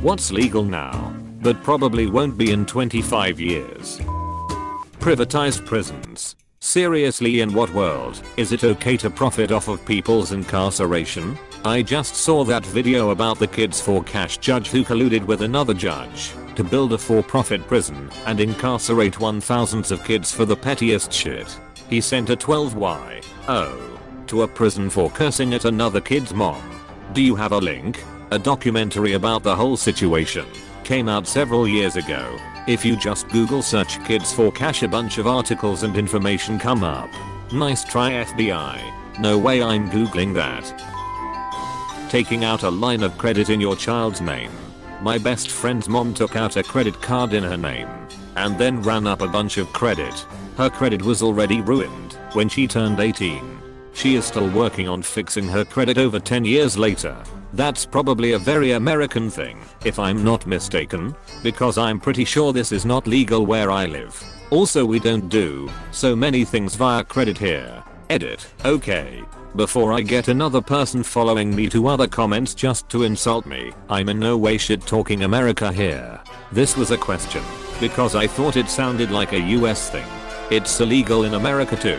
What's legal now, but probably won't be in 25 years? Privatized prisons. Seriously, in what world is it okay to profit off of people's incarceration? I just saw that video about the Kids for Cash judge who colluded with another judge to build a for-profit prison and incarcerate thousands of kids for the pettiest shit. He sent a 12Y0 to a prison for cursing at another kid's mom. Do you have a link? A documentary about the whole situation came out several years ago. If you just Google search Kids for Cash, a bunch of articles and information come up. Nice try, FBI. No way I'm googling that. Taking out a line of credit in your child's name. My best friend's mom took out a credit card in her name and then ran up a bunch of credit. Her credit was already ruined when she turned 18. She is still working on fixing her credit over 10 years later. That's probably a very American thing, if I'm not mistaken, because I'm pretty sure this is not legal where I live. Also, we don't do so many things via credit here. Edit. Okay. Before I get another person following me to other comments just to insult me, I'm in no way shit talking America here. This was a question because I thought it sounded like a US thing. It's illegal in America too,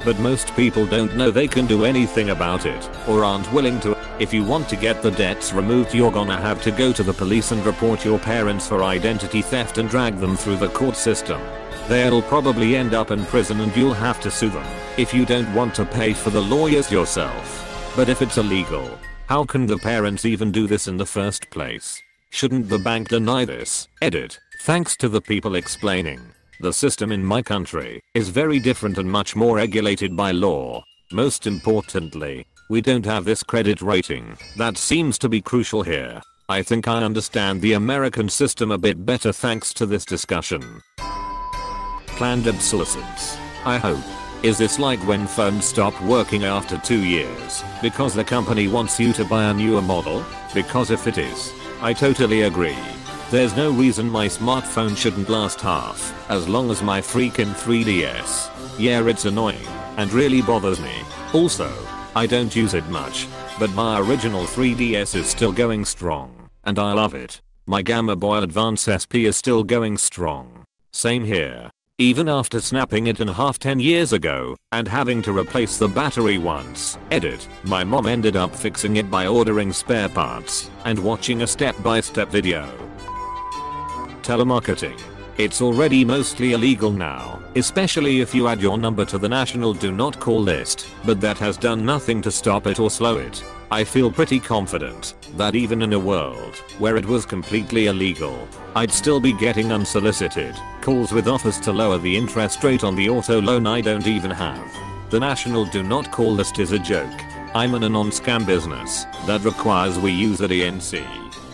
but most people don't know they can do anything about it or aren't willing to. If you want to get the debts removed, you're gonna have to go to the police and report your parents for identity theft and drag them through the court system. They'll probably end up in prison and you'll have to sue them if you don't want to pay for the lawyers yourself. But if it's illegal, how can the parents even do this in the first place? Shouldn't the bank deny this? Edit. Thanks to the people explaining. The system in my country is very different and much more regulated by law. Most importantly, we don't have this credit rating that seems to be crucial here. I think I understand the American system a bit better thanks to this discussion. Planned obsolescence. I hope. Is this like when phones stop working after 2 years because the company wants you to buy a newer model? Because if it is, I totally agree. There's no reason my smartphone shouldn't last half as long as my freaking 3DS. Yeah, it's annoying and really bothers me. Also, I don't use it much, but my original 3DS is still going strong, and I love it. My Gamma Boy Advance SP is still going strong. Same here. Even after snapping it in half 10 years ago and having to replace the battery once. Edit. My mom ended up fixing it by ordering spare parts and watching a step-by-step video. Telemarketing. It's already mostly illegal now, especially if you add your number to the national do not call list, but that has done nothing to stop it or slow it. I feel pretty confident that even in a world where it was completely illegal, I'd still be getting unsolicited calls with offers to lower the interest rate on the auto loan I don't even have. The national do not call list is a joke. I'm in a non-scam business that requires we use a DNC.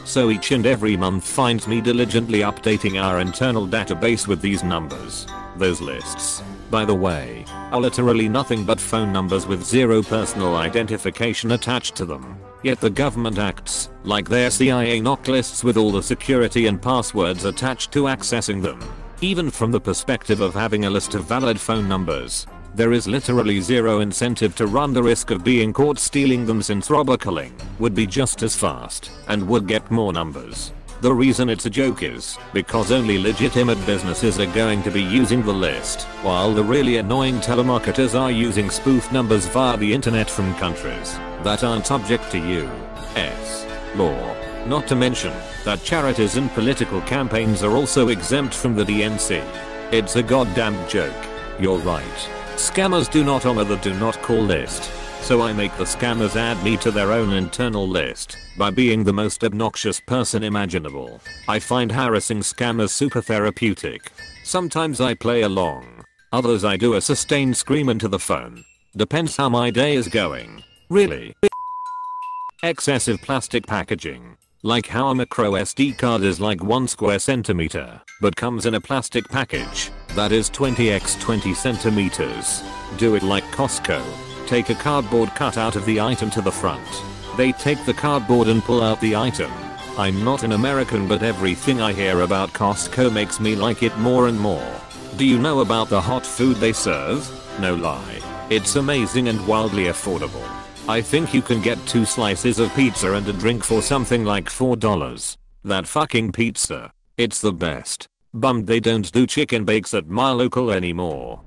So each and every month finds me diligently updating our internal database with these numbers. Those lists, by the way, are literally nothing but phone numbers with zero personal identification attached to them. Yet the government acts like they're CIA knock lists with all the security and passwords attached to accessing them. Even from the perspective of having a list of valid phone numbers, there is literally zero incentive to run the risk of being caught stealing them, since robocalling would be just as fast and would get more numbers. The reason it's a joke is because only legitimate businesses are going to be using the list, while the really annoying telemarketers are using spoof numbers via the internet from countries that aren't subject to US law. Not to mention that charities and political campaigns are also exempt from the DNC. It's a goddamn joke. You're right. Scammers do not honor the do not call list, so I make the scammers add me to their own internal list by being the most obnoxious person imaginable. I find harassing scammers super therapeutic. Sometimes I play along, others I do a sustained scream into the phone. Depends how my day is going. Really. Excessive plastic packaging. Like how a micro SD card is like 1 square centimeter, but comes in a plastic package that is 20 x 20 centimeters. Do it like Costco. Take a cardboard cutout of the item to the front. They take the cardboard and pull out the item. I'm not an American, but everything I hear about Costco makes me like it more and more. Do you know about the hot food they serve? No lie. It's amazing and wildly affordable. I think you can get 2 slices of pizza and a drink for something like $4. That fucking pizza. It's the best. Bummed they don't do chicken bakes at my local anymore.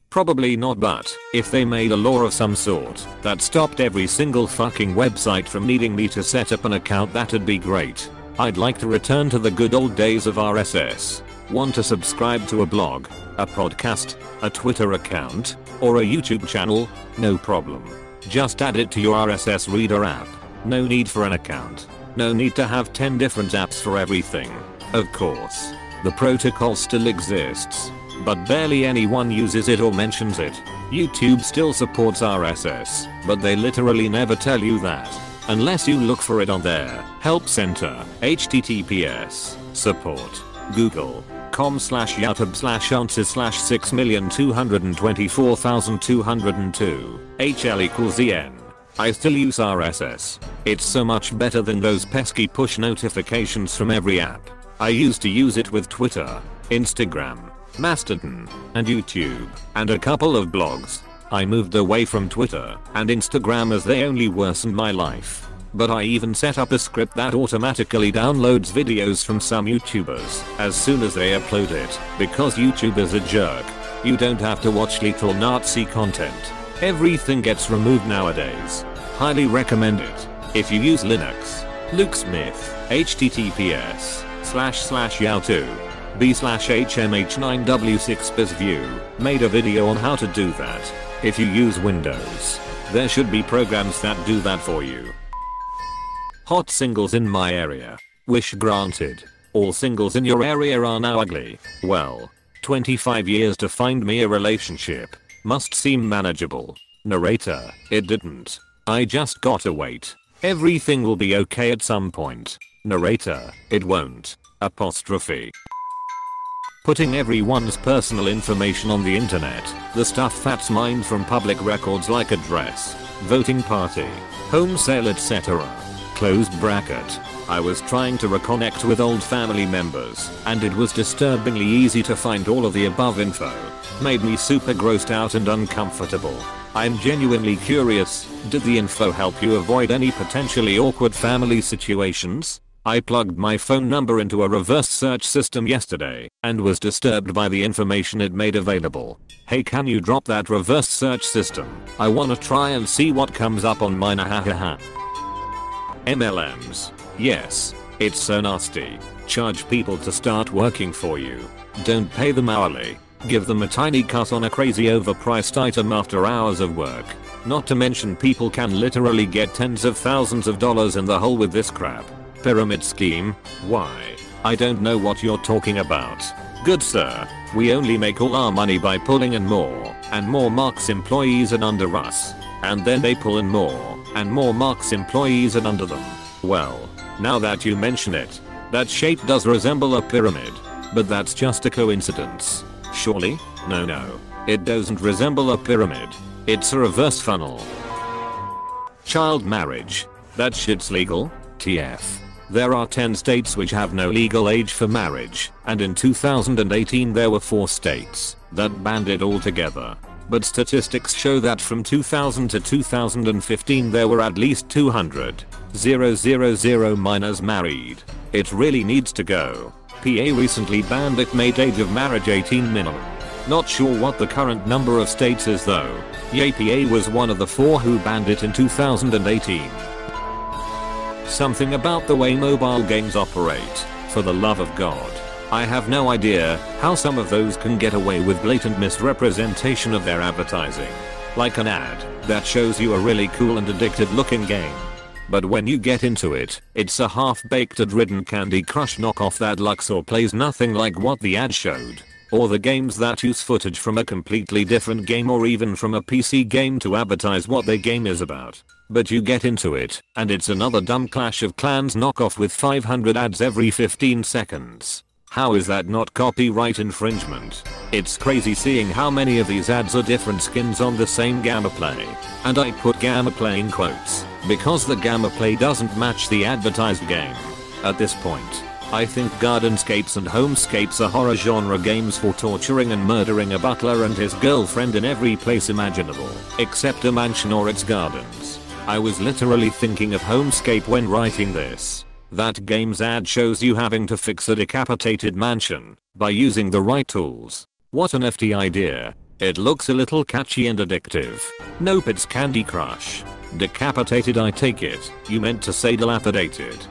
Probably not, but if they made a law of some sort that stopped every single fucking website from needing me to set up an account, that'd be great. I'd like to return to the good old days of RSS. Want to subscribe to a blog, a podcast, a Twitter account, or a YouTube channel? No problem. Just add it to your RSS reader app. No need for an account. No need to have 10 different apps for everything. Of course, the protocol still exists, but barely anyone uses it or mentions it. YouTube still supports RSS, but they literally never tell you that. Unless you look for it on their help center. https support google.com/youtube/answers/6,224,202 HL=EN. I still use RSS. It's so much better than those pesky push notifications from every app. I used to use it with Twitter, Instagram, Mastodon, and YouTube, and a couple of blogs. I moved away from Twitter and Instagram as they only worsened my life. But I even set up a script that automatically downloads videos from some YouTubers as soon as they upload it, because YouTube is a jerk. You don't have to watch little Nazi content. Everything gets removed nowadays. Highly recommend it. If you use Linux. Luke Smith, https://yahoo.b/hmh9w6bizview, made a video on how to do that. If you use Windows, there should be programs that do that for you. Hot singles in my area. Wish granted. All singles in your area are now ugly. Well, 25 years to find me a relationship. Must seem manageable. Narrator, it didn't. I just gotta wait. Everything will be okay at some point. Narrator, it won't. Apostrophe. Putting everyone's personal information on the internet, the stuff that's mined from public records like address, voting party, home sale, etc. Closed bracket. I was trying to reconnect with old family members, and it was disturbingly easy to find all of the above info. Made me super grossed out and uncomfortable. I'm genuinely curious, did the info help you avoid any potentially awkward family situations? I plugged my phone number into a reverse search system yesterday and was disturbed by the information it made available. Hey, can you drop that reverse search system? I wanna try and see what comes up on mine. Hahaha. MLMs. Yes, it's so nasty. Charge people to start working for you. Don't pay them hourly. Give them a tiny cut on a crazy overpriced item after hours of work. Not to mention people can literally get tens of thousands of dollars in the hole with this crap. Pyramid scheme? Why? I don't know what you're talking about. Good sir, we only make all our money by pulling in more and more Marks employees and under us. And then they pull in more and more Marks employees and under them. Well, now that you mention it, that shape does resemble a pyramid. But that's just a coincidence. Surely? No. It doesn't resemble a pyramid. It's a reverse funnel. Child marriage. That shit's legal? TF. There are 10 states which have no legal age for marriage, and in 2018 there were 4 states that banned it altogether. But statistics show that from 2000 to 2015 there were at least 200,000 minors married. It really needs to go. PA recently banned it, made age of marriage 18 minimum. Not sure what the current number of states is though. Yay, PA was one of the 4 who banned it in 2018. Something about the way mobile games operate. For the love of God. I have no idea how some of those can get away with blatant misrepresentation of their advertising. Like an ad that shows you a really cool and addictive looking game. But when you get into it, it's a half-baked ad-ridden Candy Crush knockoff that looks or plays nothing like what the ad showed. Or the games that use footage from a completely different game or even from a PC game to advertise what their game is about. But you get into it, and it's another dumb Clash of Clans knockoff with 500 ads every 15 seconds. How is that not copyright infringement? It's crazy seeing how many of these ads are different skins on the same gameplay. And I put gameplay in quotes, because the gameplay doesn't match the advertised game. At this point, I think Gardenscapes and Homescapes are horror genre games for torturing and murdering a butler and his girlfriend in every place imaginable, except a mansion or its gardens. I was literally thinking of Homescape when writing this. That game's ad shows you having to fix a decapitated mansion by using the right tools. What an FT idea. It looks a little catchy and addictive. Nope, it's Candy Crush. Decapitated, I take it. You meant to say dilapidated.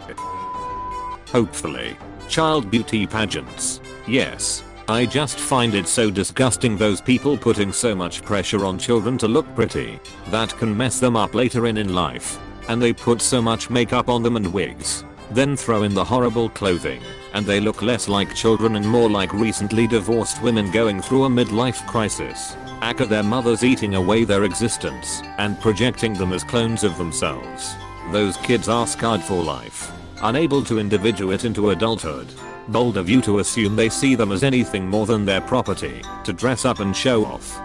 Hopefully. Child beauty pageants. Yes. I just find it so disgusting, those people putting so much pressure on children to look pretty. That can mess them up later in life. And they put so much makeup on them and wigs. Then throw in the horrible clothing, and they look less like children and more like recently divorced women going through a midlife crisis. Aka their mothers eating away their existence and projecting them as clones of themselves. Those kids are scarred for life, unable to individuate into adulthood. Bold of you to assume they see them as anything more than their property to dress up and show off.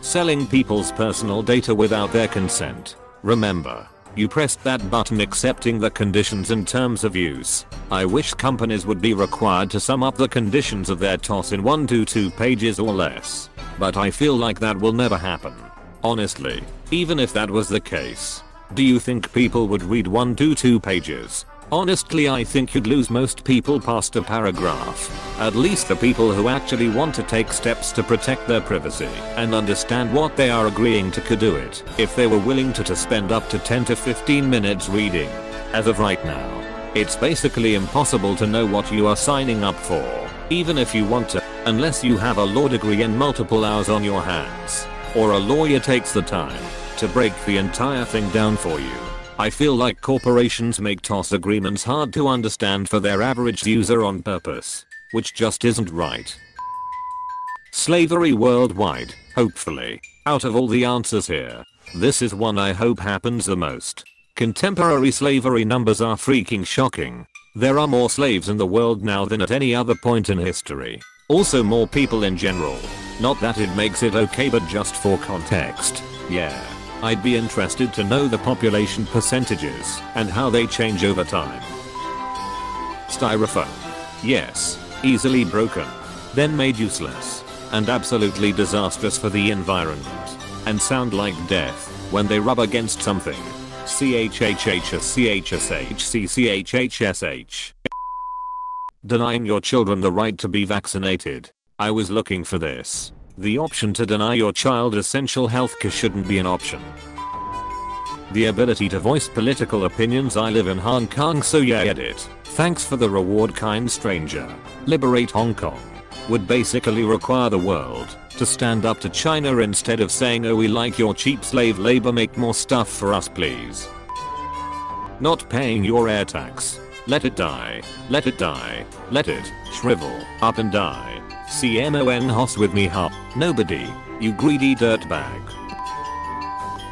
Selling people's personal data without their consent. Remember, you pressed that button accepting the conditions and terms of use. I wish companies would be required to sum up the conditions of their TOS in 1 to 2 pages or less. But I feel like that will never happen. Honestly, even if that was the case, do you think people would read 1 to 2 pages? Honestly, I think you'd lose most people past a paragraph. At least the people who actually want to take steps to protect their privacy and understand what they are agreeing to could do it if they were willing to spend up to 10 to 15 minutes reading. As of right now, it's basically impossible to know what you are signing up for, even if you want to, unless you have a law degree and multiple hours on your hands, or a lawyer takes the time to break the entire thing down for you. I feel like corporations make TOS agreements hard to understand for their average user on purpose, which just isn't right. Slavery worldwide, hopefully. Out of all the answers here, this is one I hope happens the most. Contemporary slavery numbers are freaking shocking. There are more slaves in the world now than at any other point in history. Also more people in general. Not that it makes it okay, but just for context. Yeah. I'd be interested to know the population percentages and how they change over time. Styrofoam. Yes, easily broken, then made useless, and absolutely disastrous for the environment, and sound like death when they rub against something. CHHHSCHSHCCHHSH. Denying your children the right to be vaccinated. I was looking for this. The option to deny your child essential healthcare shouldn't be an option. The ability to voice political opinions. I live in Hong Kong, so yeah, edit. Thanks for the reward, kind stranger. Liberate Hong Kong would basically require the world to stand up to China instead of saying, oh, we like your cheap slave labor, make more stuff for us please. Not paying your air tax. Let it die. Let it die. Let it shrivel up and die. CMON hoss with me ha. Nobody, you greedy dirtbag.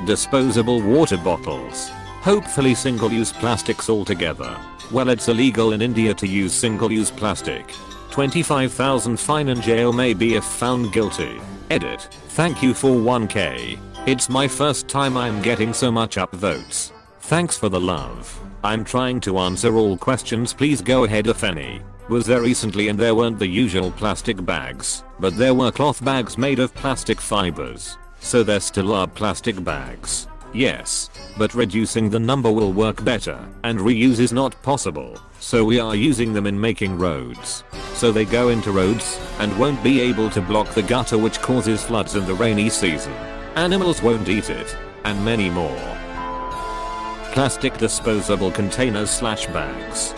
Disposable water bottles. Hopefully single-use plastics altogether. Well, it's illegal in India to use single-use plastic. 25,000 fine and jail maybe if found guilty. Edit. Thank you for 1k. It's my first time I'm getting so much upvotes. Thanks for the love. I'm trying to answer all questions, please go ahead if any. Was there recently and there weren't the usual plastic bags, but there were cloth bags made of plastic fibers. So there still are plastic bags. Yes, but reducing the number will work better, and reuse is not possible, so we are using them in making roads. So they go into roads, and won't be able to block the gutter, which causes floods in the rainy season. Animals won't eat it, and many more. Plastic disposable containers / bags.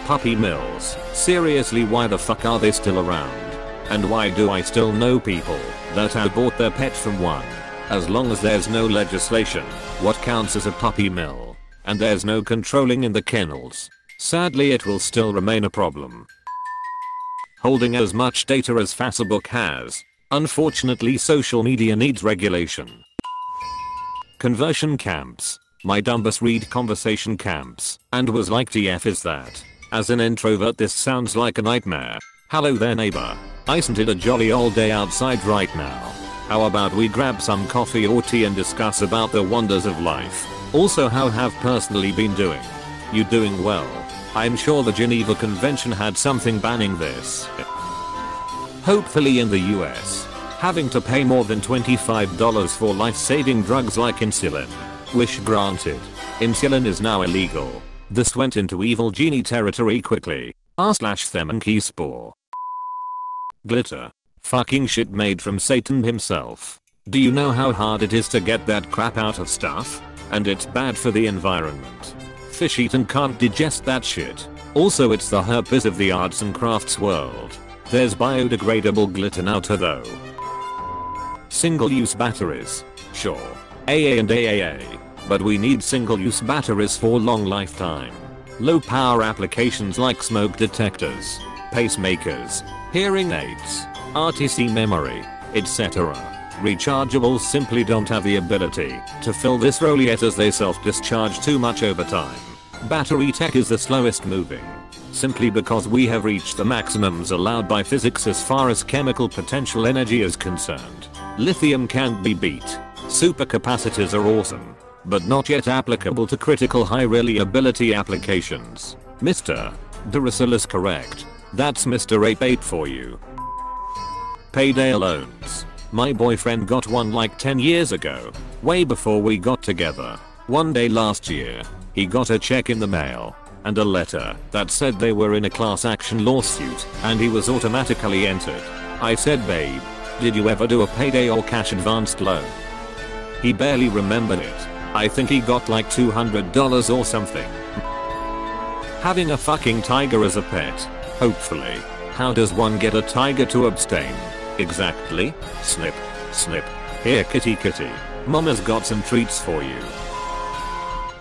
Puppy mills. Seriously, why the fuck are they still around? And why do I still know people that have bought their pet from one? As long as there's no legislation, what counts as a puppy mill, and there's no controlling in the kennels, sadly it will still remain a problem. Holding as much data as Facebook has. Unfortunately, social media needs regulation. Conversion camps. My Dumbus read conversation camps and was like, TF is that? As an introvert, this sounds like a nightmare. Hello there neighbor. Isn't it a jolly old day outside right now? How about we grab some coffee or tea and discuss about the wonders of life? Also, how have personally been doing? You doing well? I'm sure the Geneva Convention had something banning this. Hopefully in the US, having to pay more than $25 for life-saving drugs like insulin. Wish granted. Insulin is now illegal. This went into evil genie territory quickly. r/them spore. Glitter. Fucking shit made from Satan himself. Do you know how hard it is to get that crap out of stuff? And it's bad for the environment. Fish eat and can't digest that shit. Also it's the herpes of the arts and crafts world. There's biodegradable glitter now too though. Single-use batteries. Sure. AA and AAA. But we need single-use batteries for long lifetime. Low power applications like smoke detectors, pacemakers, hearing aids, RTC memory, etc. Rechargeables simply don't have the ability to fill this role yet as they self-discharge too much over time. Battery tech is the slowest moving. Simply because we have reached the maximums allowed by physics as far as chemical potential energy is concerned. Lithium can't be beat. Supercapacitors are awesome, but not yet applicable to critical high reliability applications. Mr. Duracell is correct. That's Mr. Ape 8 for you. Payday loans. My boyfriend got one like 10 years ago, way before we got together. One day last year, he got a check in the mail and a letter that said they were in a class action lawsuit and he was automatically entered. I said, babe, did you ever do a payday or cash advanced loan? He barely remembered it. I think he got like $200 or something. Having a fucking tiger as a pet. Hopefully. How does one get a tiger to abstain? Exactly. Snip. Snip. Here kitty kitty. Mama's got some treats for you.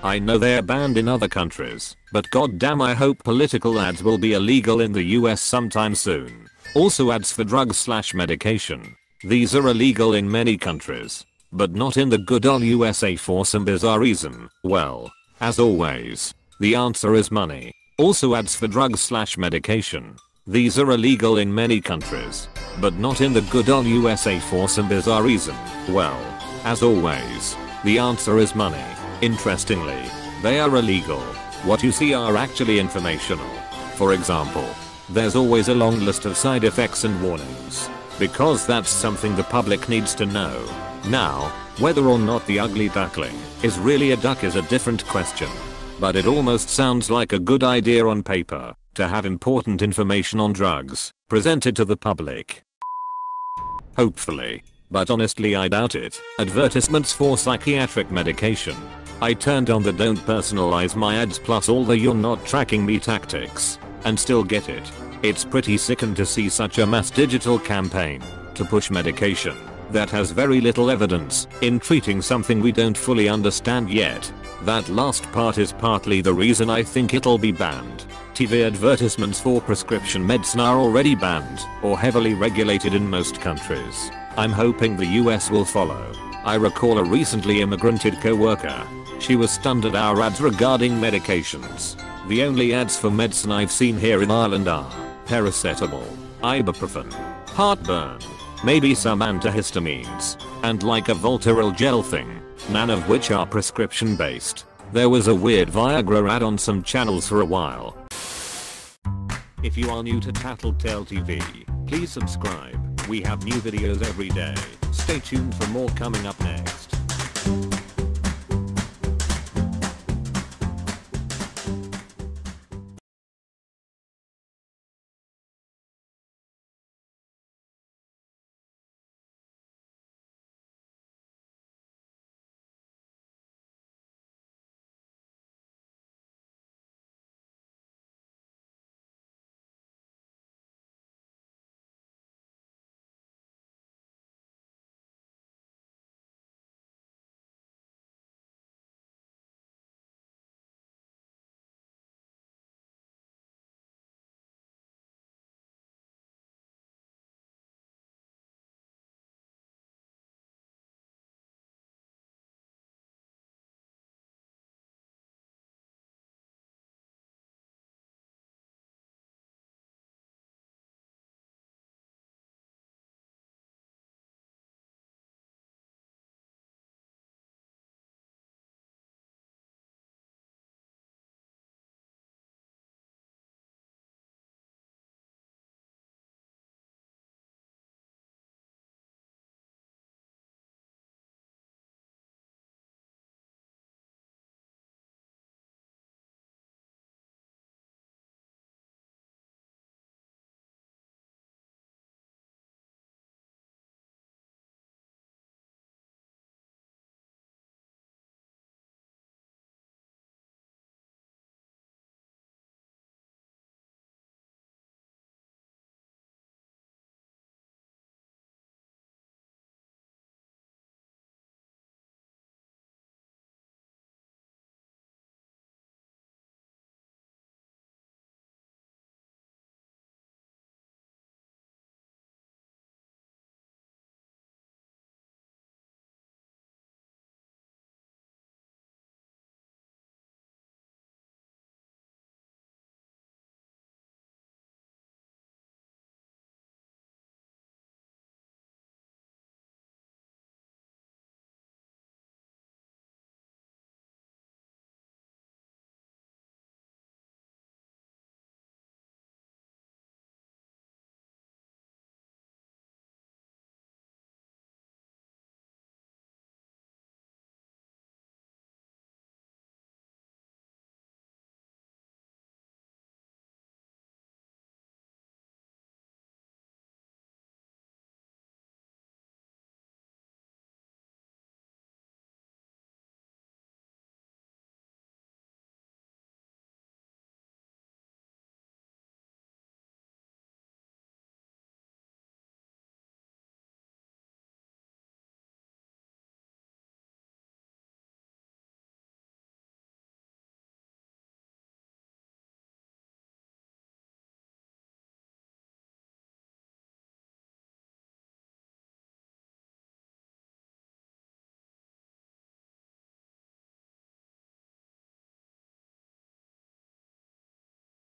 I know they're banned in other countries, but goddamn I hope political ads will be illegal in the US sometime soon. Also ads for drugs/medication. These are illegal in many countries, but not in the good old USA for some bizarre reason. Well, as always, the answer is money. Also ads for drugs/medication. These are illegal in many countries, but not in the good old USA for some bizarre reason. Well, as always, the answer is money. Interestingly, they are illegal. What you see are actually informational. For example, there's always a long list of side effects and warnings, because that's something the public needs to know. Now, whether or not the ugly duckling is really a duck is a different question. But it almost sounds like a good idea on paper to have important information on drugs presented to the public. Hopefully. But honestly I doubt it. Advertisements for psychiatric medication. I turned on the don't personalize my ads plus all the you're not tracking me tactics and still get it. It's pretty sickening to see such a mass digital campaign to push medication that has very little evidence in treating something we don't fully understand yet. That last part is partly the reason I think it'll be banned. TV advertisements for prescription medicine are already banned or heavily regulated in most countries. I'm hoping the US will follow. I recall a recently immigrated co-worker. She was stunned at our ads regarding medications. The only ads for medicine I've seen here in Ireland are paracetamol, ibuprofen, heartburn, maybe some antihistamines, and like a Voltarol gel thing, none of which are prescription based. There was a weird Viagra ad on some channels for a while. If you are new to Tattletale TV, please subscribe. We have new videos every day. Stay tuned for more coming up next.